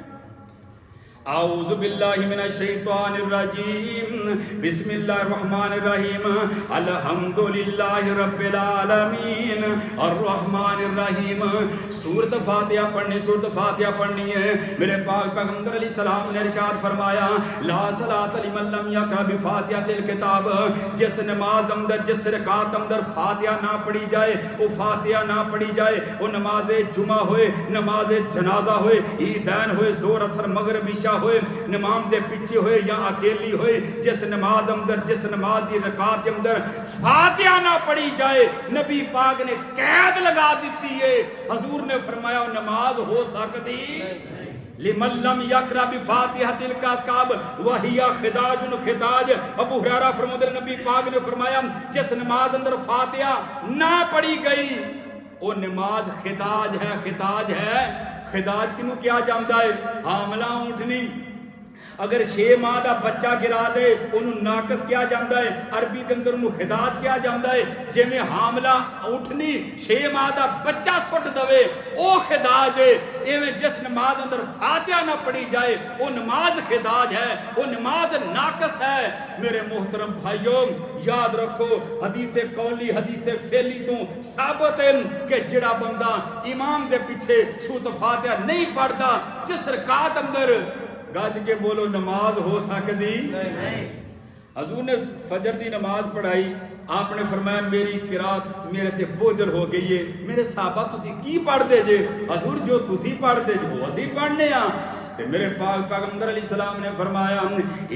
اعوذ باللہ من الشیطان الرجیم بسم اللہ الرحمن الرحیم الحمد للہ رب العالمین الرحمن الرحیم. سورۃ فاتحہ پڑھنی، سورۃ فاتحہ پڑھنی ہے. میرے پاک پیغمبر علیہ السلام نے ارشاد فرمایا لا صلاۃ لمن لم یقرأ بفاتحۃ الکتاب. جس نماز اندر، جس رکعت اندر فاتحہ نہ پڑھی جائے، وہ فاتحہ نہ پڑھی جائے، وہ نماز جمعہ ہوئے، نماز جنازہ ہوئے، عیدین ہوئے، ظہر اثر مغرب عشاء ہوئے، نماز دے پیچھے ہوئے یا اکیلی ہوئے، جس نماز اندر، جس نماز دی رکعت اندر فاتحہ نہ پڑھی جائے، نبی پاک نے قید لگا دیتی ہے. حضور نے فرمایا نماز ہو سکتی لمن لم یقرأ بفاتحۃ الکتاب وہی خداج خداج. ابو ہریرہ فرماتے ہیں نبی پاک نے فرمایا جس نماز اندر فاتحہ نہ پڑھی گئی وہ نماز خداج ہے. خداج ہے، خداج کنوں کیا جاندا ہے؟ حاملہ اونٹنی اگر 6 ماہ دا بچہ گرا دے انہوں ناقص کیا جاندا ہے، عربی دے اندر انہوں خداج کیا جاندا ہے. جے میں حاملہ اونٹنی 6 ماہ دا بچہ سٹ دوے او خداج ہے. ایویں جس نماز اندر فاتحہ نہ پڑھی جائے وہ نماز خداج ہے، وہ نماز ناقص ہے. میرے محترم بھائیوں یاد رکھو حدیث قولی حدیث فعلی تو ثابت ہے کہ جڑا بندہ امام دے پیچھے سورۃ فاتحہ نہیں پڑھتا، جس رکعت اندر گج کے بولو نماز ہو سکتی نہیں. حضور نے فجر دی نماز پڑھائی، آپ نے فرمایا میری قرات میرے تے بوجھل ہو گئی ہے. میرے صحابہ تسی کی پڑھ دے جے؟ حضور جو تسی پڑھ دے جو وہ اسی پڑھنے ہاں. کہ میرے پاک پیغمبر علیہ السلام نے فرمایا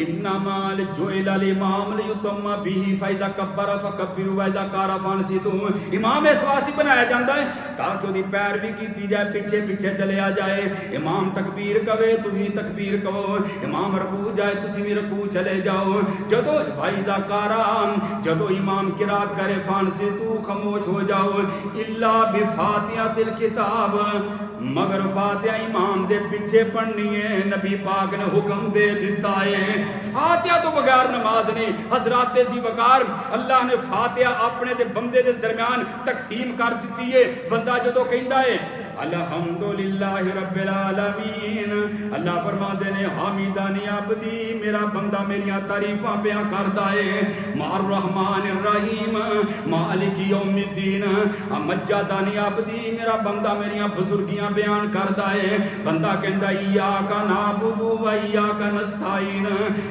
انما جعل الامام لیتم به فاذا کبر فکبروا واذا کار فانصتم. امام اس واسطے بنایا جاندا ہے تاکہ اودی پیروی کیتی جائے، پیچھے پیچھے چلے آ جائے. امام تکبیر کہے تسی تکبیر کہو، امام رکوع جائے تسی بھی رکوع چلے جاؤ. جدو واذا کار جدو امام قرات کرے فانصتو خاموش ہو جاؤ. الا بفاتحۃ الکتاب مگر فاتحہ امام دے پیچھے پڑھنی ہے. نبی پاک نے حکم دے دیتا ہے فاتحہ تو بغیر نماز نہیں. حضرات دی وقار اللہ نے فاتحہ اپنے دے بندے دے درمیان تقسیم کر دیتی ہے. بندہ جدو کہندا ہے الحمدللہ رب العالمین، اللہ فرماندے نے حامدانی عبدی، میرا بندہ میریاں تعریفاں بیان کردا ہے. مار الرحمن الرحیم مالک یوم الدین، مجدانی عبدی، میرا بندہ میریاں بزرگیاں بیان کردا ہے. بندہ کہندا ایاک نعبد و ایاک نستعین،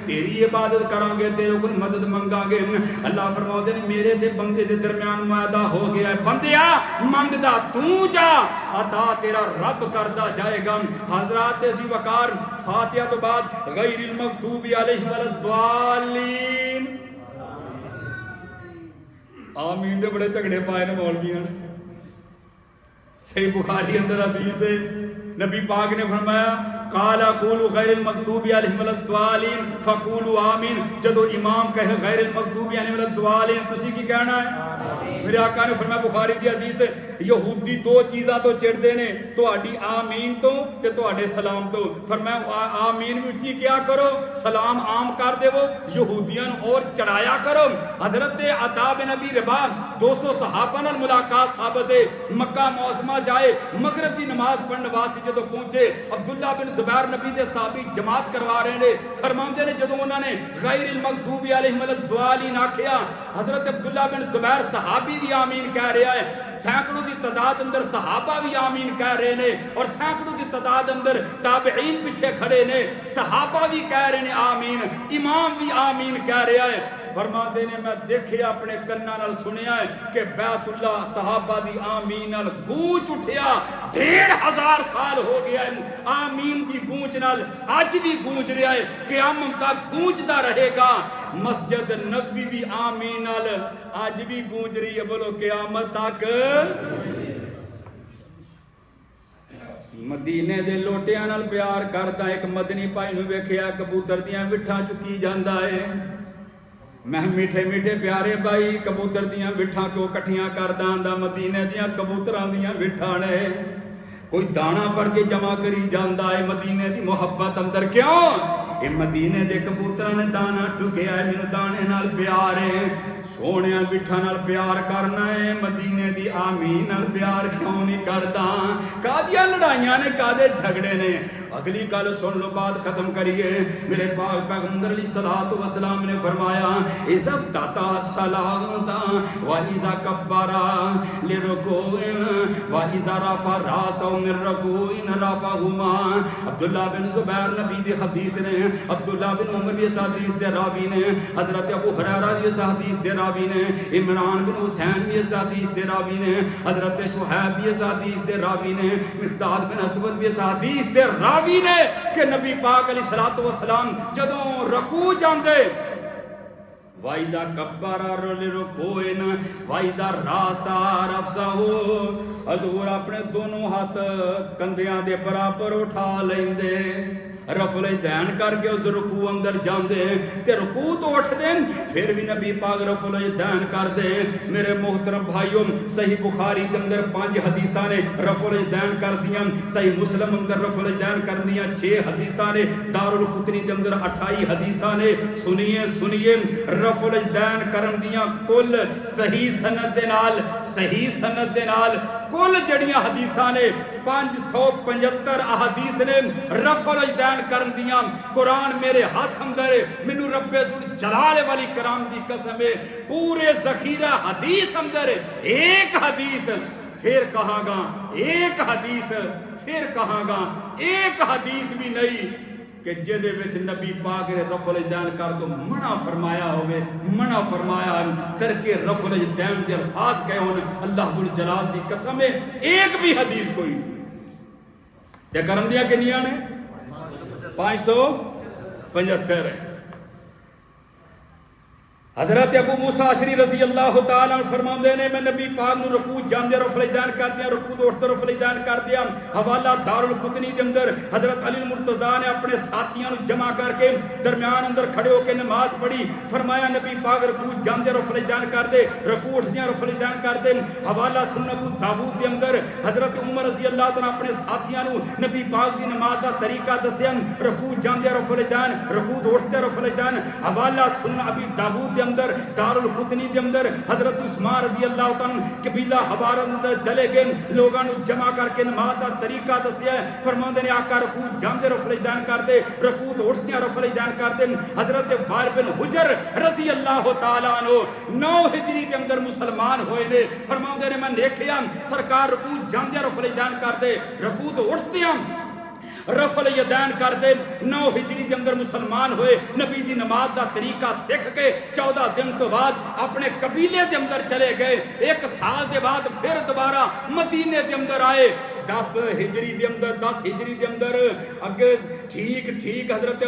تیری عبادت کران گے، تیرے کول مدد منگا گے. اللہ فرماندے نے میرے تے بندے دے درمیان معاہدہ ہو گیا ہے، بندیا منگدا تو جا عطا تیرا رب کردا جائے گا. حضرات عزیز وقار فاتحہ تو بعد غیر المغضوب علیہم ولا الضالین آمین دے بڑے جھگڑے پائے نے مولویاں نے. صحیح بخاری اندر حدیث ہے نبی پاک نے فرمایا قال قولوا غیر المغضوب علیہم ولا الضالین فقولوا آمین. جدو امام کہے غیر المغضوب علیہم ولا الضالین تسی کی کہنا ہے؟ میرے آقا نے فرمایا بخاری دی حدیث ہے یہودی 2 چیزاں تو چڑھتے نے، تہاڈی آمین تو تے تہاڈے سلام تو. فرمایا آمین بھی اچھی کیا کرو، سلام عام کر دیو، یہودیاں اور چڑھایا کرو. حضرت عطا بن ابی رباح 200 صحابہ نال ملاقات ثابت ہے. مکہ معظمہ جائے مغرب دی نماز پڑھن واسطے جدو پہنچے عبداللہ بن زبیر نبی دے صحابی جماعت کروا رہے نے. فرماندے نے جدو انہوں نے غیر المغضوب علیہم ولا الضالین آکھیا، حضرت عبداللہ بن زبیر صحابی بھی آمین کہہ رہا ہے، سینکڑوں دی تعداد اندر صحابہ بھی آمین کہہ رہے نے، اور سینکڑوں دی تعداد اندر تابعین پیچھے کھڑے نے، صحابہ بھی کہہ رہے نے آمین، امام بھی آمین کہہ رہا ہے. فرماندے نے میں دیکھیا اپنے کناں نال سنیا ہے کہ بیت اللہ صحابہ دی آمین نال گونج اٹھیا. 1500 سال ہو گیا ہے آمین دی گونج نال، اج بھی گونج رہا ہے، قیامت تک گونجدا رہے گا. مسجد نبوی بھی آمین نال اج بھی گونج رہی ہے، بولو قیامت تک. مدینے دے لوٹیاں نال پیار کردا ایک مدنی بھائی نوں ویکھیا کبوتر دیاں وٹھاں چکی جاندا ہے. میں میٹھے میٹھے پیارے بھائی کبوتر دیاں وٹھاں کیوں کٹھیاں کردا آندا مدینے دیاں کبوتراں دیاں وٹھاں نے کوئی دانا پڑ کے جمع کری جاندا ہے. مدینے دی محبت اندر کیوں؟ اے مدینے دے کبوتراں نے دانا ٹکیا ہے، مینوں دانے نال پیار ہے. سونیا وٹھاں نال پیار کرنا ہے، مدینے دی آمین نال پیار کیوں نہیں کردا؟ کادیاں لڑائیاں نے، کادے جھگڑے نے؟ اگلی گل سن لو بات ختم کریے. میرے پاک پیغمبر علیہ الصلوۃ والسلام نے فرمایا اذا افتتح الصلاۃ واذا کبر لرکوع واذا رفع راسه من رکوع رفعهما. عبداللہ بن زبیر نبی دی حدیث نے, عبداللہ بن عمر بھی اس حدیث دے راوی نے, حضرت ابو ہریرہ بھی اس حدیث دے راوی نے, عمران بن حسین بھی اس حدیث دے راوی نے, حضرت شہیب بھی اس حدیث دے راوی نے, مقداد بن اسود بھی اس حدیث دے راوی نے کہ نبی پاک علیہ الصلوۃ والسلام جدوں رکوع جاندے وَإِذَا كَبَّرَ لِرُكُوعٍ وَإِذَا رَفَعَ رَأْسَهُ حضور اپنے دونوں ہاتھ کندھیاں دے برابر اٹھا لیندے, رفع الیدین کر کے اس رکوع اندر جاندے تے رکوع تو اٹھ دین پھر بھی نبی پاک رفع الیدین کر دے. میرے محترم بھائیوں صحیح بخاری کے اندر 5 حدیثاں نے رفع الیدین کر دیاں, صحیح مسلم اندر رفع الیدین کر دیاں 6 حدیثاں نے, دارالقطنی کے اندر 28 حدیثاں نے. سنیے رفع الیدین کرن دیاں کل صحیح سند دے نال کل جڑیاں حدیثاں نے 575 احادیث نے رفع الیدین کرن دیاں. قرآن میرے ہاتھ اندر مینوں رب ذوالجلال والی کرام دی قسم ہے پورے ذخیرہ حدیث اندر ایک حدیث پھر کہاں گا, ایک حدیث پھر کہاں گا, ایک حدیث بھی نہیں کہ جدے وچ نبی پاک نے رفع الیدین کر تو منع فرمایا ہوئے, منع فرمایا ترک رفع الیدین دے الفاظ کہے ہون. اللہ ذوالجلال دی قسم ہے ایک بھی حدیث کوئی نہیں. تے کرن دیا کنیاں نے 575 ہے. حضرت ابو موسیٰ اشعری رضی اللہ تعالیٰ عنہ فرماندے نے میں نبی پاک نو رکوع جاندے رفع الیدین کر دیا, رکوع تو اٹھتے رفع الیدین کر دیا. حوالہ دارالقطنی دے اندر حضرت علی المرتضیٰ نے اپنے ساتھیاں نو جمع کر کے درمیان اندر کھڑے ہو کے نماز پڑھی, فرمایا نبی پاک رکوع جاندے رفع الیدین کر دے, رکوع اٹھدیاں رفع الیدین کر دے. حوالہ سنن ابو داؤد دے اندر حضرت عمر رضی اللہ تعالیٰ اپنے ساتھیاں نو نبی پاک دی نماز دا طریقہ دسیا, رکوع جاندے رفع الیدین, رکوع اٹھتے رفع الیدین. حوالہ سنن ابی داؤد دے اندر دارالقطنی دے اندر حضرت عثمان رضی اللہ تعالیٰ قبیلہ حوارہ اندر چلے گئے, لوگاں نو جمع کر کے نماز دا طریقہ دسیا ہے. فرماندے نے آقا رکوع جاندے رفع الیدین کر دے, رکوع اٹھدیاں رفع الیدین کر دے. حضرت وائل بن حجر رضی اللہ تعالیٰ عنہ 9 ہجری دے اندر مسلمان ہوئے نے. فرماندے نے میں دیکھیا سرکار رکوع جاندے رفع الیدین کر دے, رکوع اٹھدیاں رفع الیدین کر دے. 9 ہجری کے اندر مسلمان ہوئے, نبی دی نماز دا طریقہ سکھ کے 14 دن تو بعد اپنے قبیلے دے اندر چلے گئے. 1 سال دے بعد پھر دوبارہ مدینے دے اندر آئے. 10 ہجری دے اندر اگے ٹھیک حضرت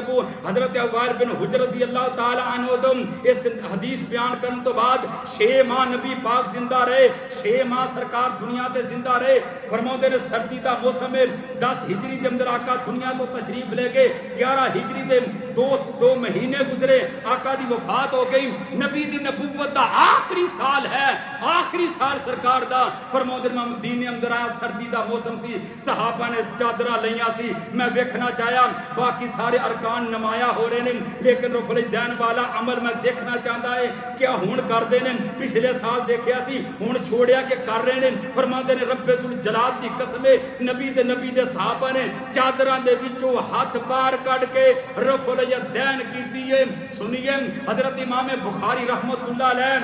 وائل بن حجر رضی اللہ تعالی عنہ اس حدیث بیان کرنے تو بعد 6 ماہ نبی پاک زندہ رہے, 6 ماہ سرکار دنیا تے زندہ رہے. فرماندے نے سردی دا موسم ہے, 10 ہجری دے اندر آقا دنیا تو تشریف لے گئے. 11 ہجری دے 2 مہینے گزرے, آقا دی وفات ہو گئی. نبی دی نبوت دا آخری سال ہے, آخری سال سرکار دا. فرماندے میں مدینے اندر آیا, سردی دا موسم سی, صحابہ نے چادراں لیاں سی, میں ویکھنا چاہیا باقی سارے ارکان نمایاں ہو رہے ہیں, لیکن رفع الیدین والا عمل میں دیکھنا چاہتا ہے کیا ہون کر دے نے, پچھلے سال دیکھیا سی ہون چھوڑیا کہ کر رہے ہیں. فرماندے نے رب ذوالجلال دی قسم نبی دے صحابہ نے چادراں دے وچوں ہاتھ باہر کڈ کے رفع الیدین کیتی ہے. سنیے حضرت امام بخاری رحمت اللہ علیہ,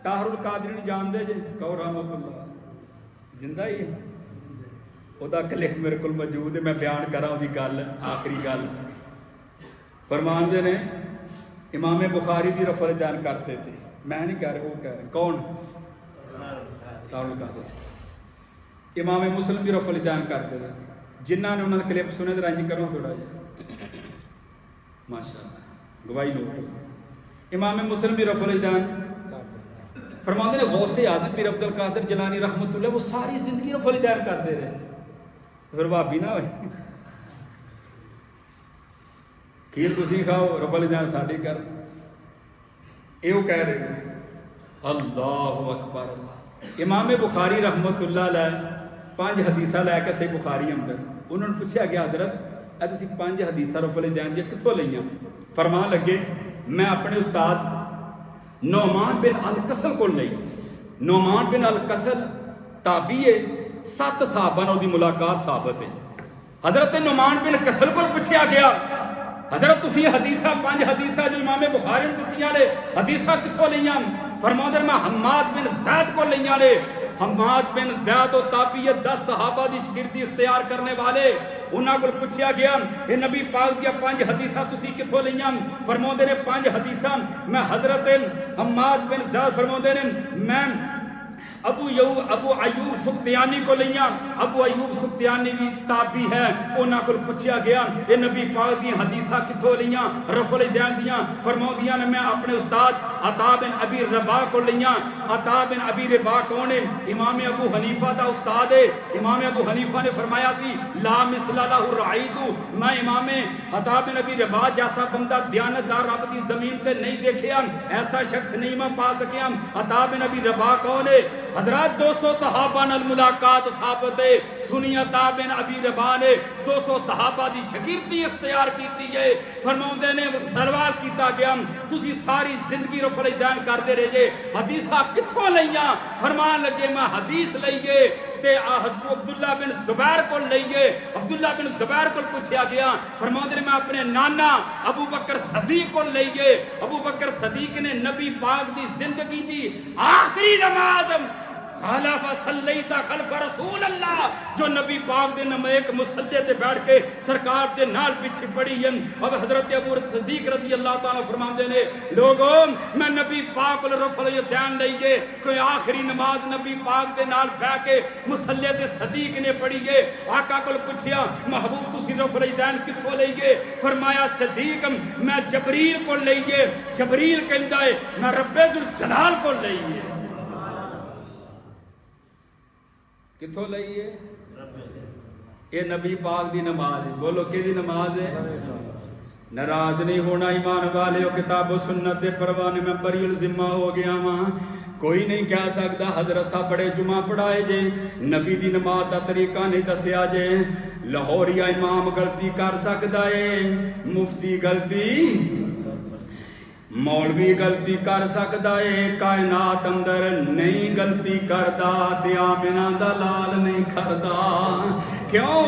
طاہر القادری جان دے جے کہو رحمت اللہ زندہ ہی ہے, او دا کلپ میرے کول موجود ہے, میں بیان کراں دی گل, آخری گل. فرماندے نے امام بخاری بھی رفع الیدین کرتے تھے, میں نہیں کہہ رہا, وہ کہہ رہے کون, طاہر القادری. امام مسلم بھی رفع الیدین کرتے تھے. جنہاں نے انہاں دا کلپ سنے تے رنج کرو تھوڑا جہا, ماشاءاللہ گواہی لو. امام مسلم بھی رفع الیدین فرماندے نے غوث اعظم پیر عبد القادر جیلانی رحمت اللہ وہ ساری زندگی رفع الیدین کرتے رہے. پھر بھابی نہ ہوئے کھیر تسی کھاؤ رفع الیدین ساڈی کر, ایو کہہ رہے ہیں. اللہ اکبر اللہ. امام بخاری رحمت اللہ علیہ 5 حدیثاں لے کے صحیح بخاری اندر انہوں نے پوچھا گیا حضرت اے تسی 5 حدیثاں رفع الیدین دی کتھوں لئیاں؟ فرمان لگے میں اپنے استاد نعمان بن القصل کو لئی. نعمان بن القصل تابعی ہے, 7 صحابہ نے دی ملاقات ثابت ہے. حضرت نعمان بن کسل کو پوچھا گیا حضرت تسی حدیثہ 5 حدیثہ جو امام بخاری نے دتیاں نے حدیثہ کتھوں لیاں؟ فرماؤندے میں حماد بن زید کو لیاں نے. حماد بن زید و تابعیت 10 صحابہ دی شاگردی اختیار کرنے والے انہاں کو پوچھا گیا اے نبی پاک دی 5 حدیثہ تسی کتھوں لیاں؟ فرماؤندے نے 5 حدیثہ میں حضرت حماد بن زید فرماؤندے نے میں ابو ایوب سختیانی کو لیاں. ابو ایوب سختیانی بھی تابعی ہے. انہاں کو پوچھا گیا اے نبی پاک دی حدیثہ کتھوں لیاں؟ رفع الیدین دیاں. فرماؤندیاں نے میں اپنے استاد عطا بن ابی رباح کو لیاں. عطا بن ابی رباح کون ہے؟ امام ابو حنیفہ دا استاد ہے. امام ابو حنیفہ نے فرمایا سی لا مثل لہ رعیت، میں امام عطا بن ابی رباح جیسا بندہ دیانتدار رب دی زمین تے نہیں دیکھیا، ایسا شخص نہیں میں پا سکیا. عطا بن ابی رباح کون ہے؟ حضرات 200 صحابہ نال ملاقات ثابت ہے. سنی عطا بن ابی رباح نے 200 صحابہ دی شاگردی اختیار کیتی ہے. فرماؤندے نے سوال کیتا گیا تسی ساری زندگی رفع الیدین کردے رہے جے، حدیثہ کتھوں لئیاں؟ فرمان لگے میں حدیث لئیے تے عبداللہ بن زبیر کو لئیے. عبداللہ بن زبیر کو پوچھا گیا. فرماؤندے نے میں اپنے نانا ابو بکر صدیق کو لئیے. ابو بکر صدیق نے نبی پاک دی زندگی دی آخری نماز خلف صلیتا خلف رسول اللہ جو نبی پاک دے نام ایک مسجدے تے بیٹھ کے سرکار دے نال پیچھے پڑی ہیں. اب حضرت ابو صدیق رضی اللہ تعالیٰ فرماندے نے لوگوں میں نبی پاک کو رفع الیدین لئیے کوئی آخری نماز نبی پاک دے نال بیٹھ کے مسجدے تے صدیق نے پڑھی ہے. آقا کو پوچھیا محبوب تسی رفع الیدین کتھوں لئیے؟ فرمایا صدیق میں جبریل کو لئیے. جبریل کہندا ہے میں رب ذوالجلال کو لئیے. کتھوں لئیے؟ یہ نبی پاک دی نماز ہے. بولو کہ دی نماز ہے؟ ناراض نہیں ہونا ایمان والے ہو. کتاب و سنت پروانے میں بری الذمہ ہو گیا وہاں کوئی نہیں کہہ سکتا حضرت صاحب بڑے جمعہ پڑھائے جے نبی دی نماز دا طریقہ نہیں دسیا جے. لاہوریا امام غلطی کر سکتا ہے، مفتی غلطی، مولوی غلطی کر سکتا ہے، کائنات اندر نہیں غلطی کردا تے آمنہ دا لال نہیں کردا. کیوں؟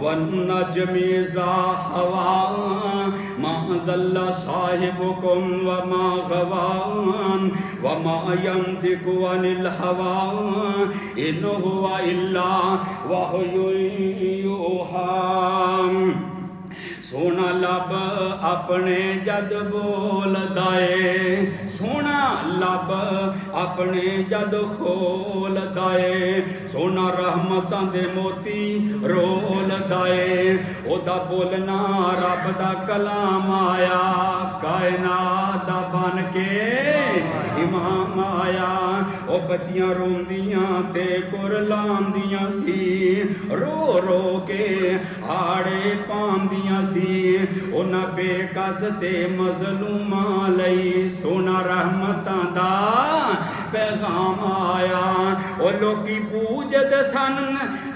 وَالنَّجْمِ إِذَا هَوَىٰ مَا ضَلَّ صَاحِبُكُمْ وَمَا غَوَىٰ وَمَا يَنطِقُ عَنِ الْهَوَىٰ إِنْ هُوَ إِلَّا وَحْيٌ يُوحَىٰ. سونا لب اپنے جد بول دائے، سونا لب اپنے جد کھول دائے، سونا رحمتاں دے موتی رول دائے. او دا بولنا رب دا کلام آیا، کائنات دا بن کے امام آیا. او بچیاں روندیاں تے قرلاندیاں سی، رو رو کے آڑے پاندیاں سی. اونا بے کس تے مظلوماں لئی سونا رحمتاں دا پیغام آیا. او لوگی پوجد سن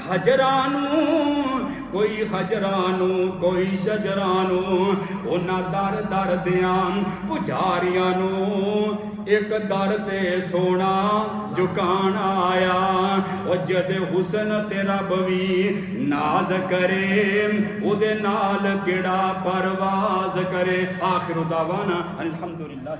حجرانوں، کوئی حجرانو کوئی شجرانو، اونا در در دیاں پجاریانو ایک در تے سونا جکان آیا. او جد حسن تیرا بوی ناز کرے او دے نال کیڑا پرواز کرے. آخر دعوانا الحمدللہ.